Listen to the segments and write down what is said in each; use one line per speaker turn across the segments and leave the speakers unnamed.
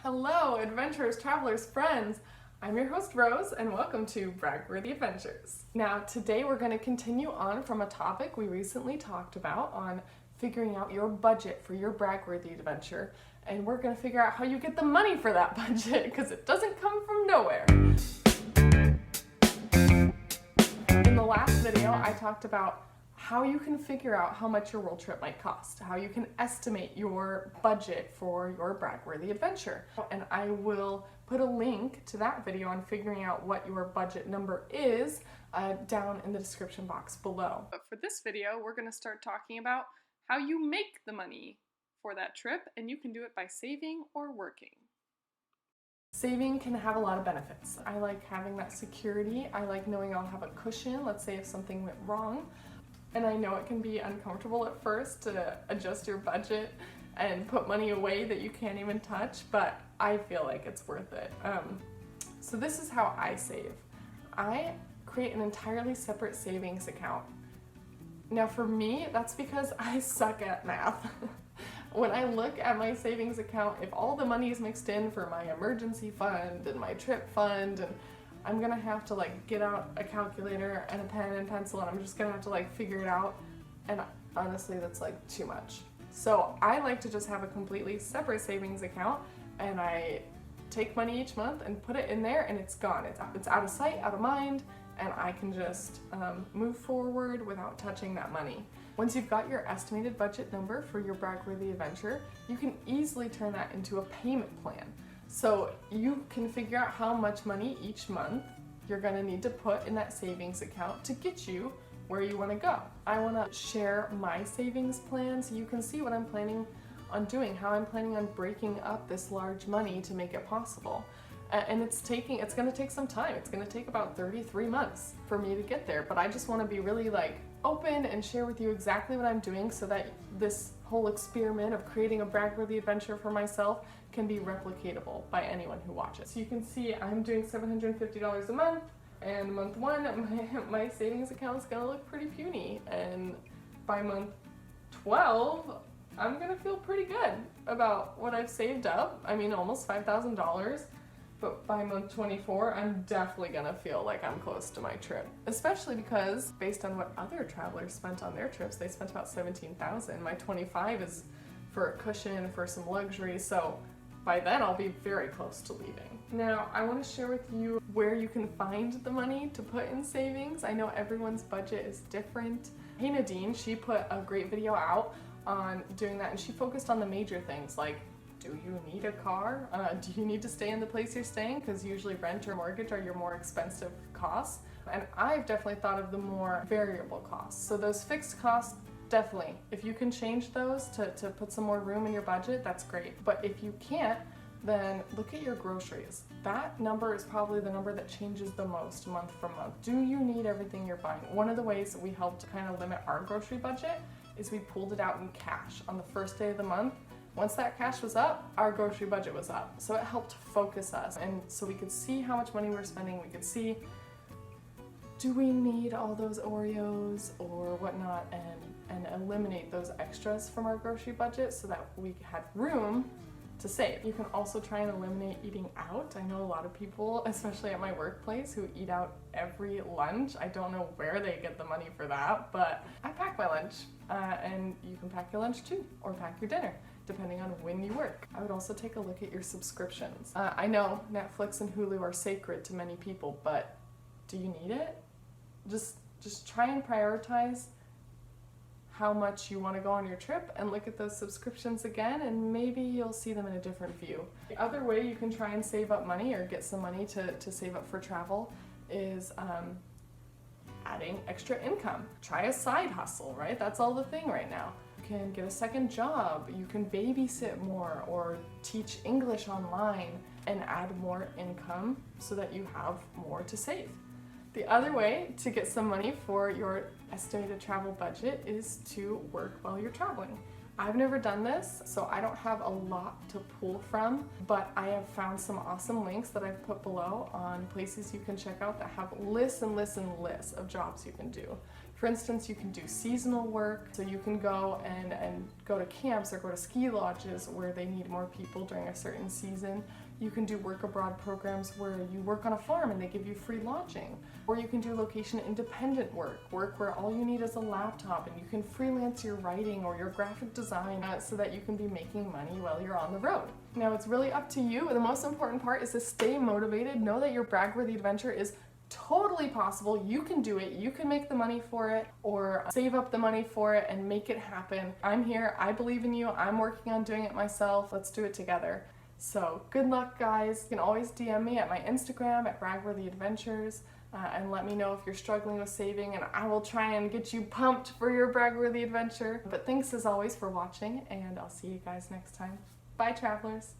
Hello, adventurers, travelers, friends. I'm your host, Rose, and welcome to BraggWorthy Adventures. Now, today we're going to continue on from a topic we recently talked about on figuring out your budget for your BraggWorthy adventure, and we're going to figure out how you get the money for that budget, because it doesn't come from nowhere. In the last video, I talked about how you can figure out how much your world trip might cost, how you can estimate your budget for your BraggWorthy adventure. And I will put a link to that video on figuring out what your budget number is down in the description box below. But for this video, we're going to start talking about how you make the money for that trip, and you can do it by saving or working. Saving can have a lot of benefits. I like having that security. I like knowing I'll have a cushion, let's say if something went wrong. And I know it can be uncomfortable at first to adjust your budget and put money away that you can't even touch, but I feel like it's worth it. So this is how I save. I create an entirely separate savings account. Now for me, that's because I suck at math. When I look at my savings account, if all the money is mixed in for my emergency fund and my trip fund, and I'm gonna have to get out a calculator and a pen and pencil, and I'm just gonna have to figure it out, and honestly that's too much. So I like to just have a completely separate savings account, and I take money each month and put it in there, and it's gone. It's out of sight, out of mind, and I can just move forward without touching that money. Once you've got your estimated budget number for your BraggWorthy adventure, you can easily turn that into a payment plan. So you can figure out how much money each month you're going to need to put in that savings account to get you where you want to go. I want to share my savings plan so you can see what I'm planning on doing, how I'm planning on breaking up this large money to make it possible. And it's going to take some time. It's going to take about 33 months for me to get there, but I just want to be really open and share with you exactly what I'm doing so that this whole experiment of creating a BraggWorthy adventure for myself can be replicatable by anyone who watches. So you can see I'm doing $750 a month, and month one my savings account is going to look pretty puny, and by month 12 I'm going to feel pretty good about what I've saved up. I mean, almost $5,000. But by month 24, I'm definitely gonna feel like I'm close to my trip. Especially because, based on what other travelers spent on their trips, they spent about $17,000. My 25 is for a cushion, for some luxury, so by then I'll be very close to leaving. Now, I wanna share with you where you can find the money to put in savings. I know everyone's budget is different. Hey Nadine, she put a great video out on doing that, and she focused on the major things like, do you need a car? Do you need to stay in the place you're staying? Because usually rent or mortgage are your more expensive costs. And I've definitely thought of the more variable costs. So those fixed costs, definitely, if you can change those to put some more room in your budget, that's great. But if you can't, then look at your groceries. That number is probably the number that changes the most month from month. Do you need everything you're buying? One of the ways that we helped to kind of limit our grocery budget is we pulled it out in cash on the first day of the month. Once that cash was up, our grocery budget was up. So it helped focus us. And so we could see how much money we were spending. We could see, do we need all those Oreos or whatnot, and eliminate those extras from our grocery budget so that we had room to save. You can also try and eliminate eating out. I know a lot of people, especially at my workplace, who eat out every lunch. I don't know where they get the money for that, but I pack my lunch, and you can pack your lunch too, or pack your dinner, depending on when you work. I would also take a look at your subscriptions. I know Netflix and Hulu are sacred to many people, but do you need it? Just try and prioritize how much you want to go on your trip and look at those subscriptions again, and maybe you'll see them in a different view. The other way you can try and save up money or get some money to save up for travel is adding extra income. Try a side hustle, right? That's all the thing right now. You can get a second job, you can babysit more or teach English online and add more income so that you have more to save. The other way to get some money for your estimated travel budget is to work while you're traveling. I've never done this, so I don't have a lot to pull from, but I have found some awesome links that I've put below on places you can check out that have lists and lists and lists of jobs you can do. For instance, you can do seasonal work, so you can go and go to camps or go to ski lodges where they need more people during a certain season. You can do work abroad programs where you work on a farm and they give you free lodging. Or you can do location independent work where all you need is a laptop and you can freelance your writing or your graphic design so that you can be making money while you're on the road. Now it's really up to you. The most important part is to stay motivated. Know that your BraggWorthy adventure is totally possible. You can do it. You can make the money for it or save up the money for it and make it happen. I'm here. I believe in you. I'm working on doing it myself. Let's do it together. So good luck, guys. You can always DM me at my Instagram at BraggWorthy Adventures and let me know if you're struggling with saving, and I will try and get you pumped for your BraggWorthy adventure. But thanks as always for watching, and I'll see you guys next time. Bye, travelers.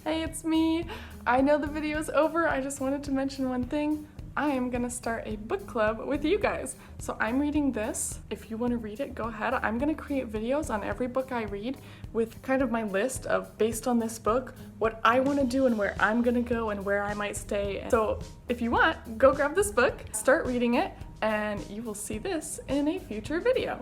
Hey, it's me. I know the video's over. I just wanted to mention one thing. I am gonna start a book club with you guys. So I'm reading this. If you wanna read it, go ahead. I'm gonna create videos on every book I read with kind of my list of, based on this book, what I wanna do and where I'm gonna go and where I might stay. So if you want, go grab this book, start reading it, and you will see this in a future video.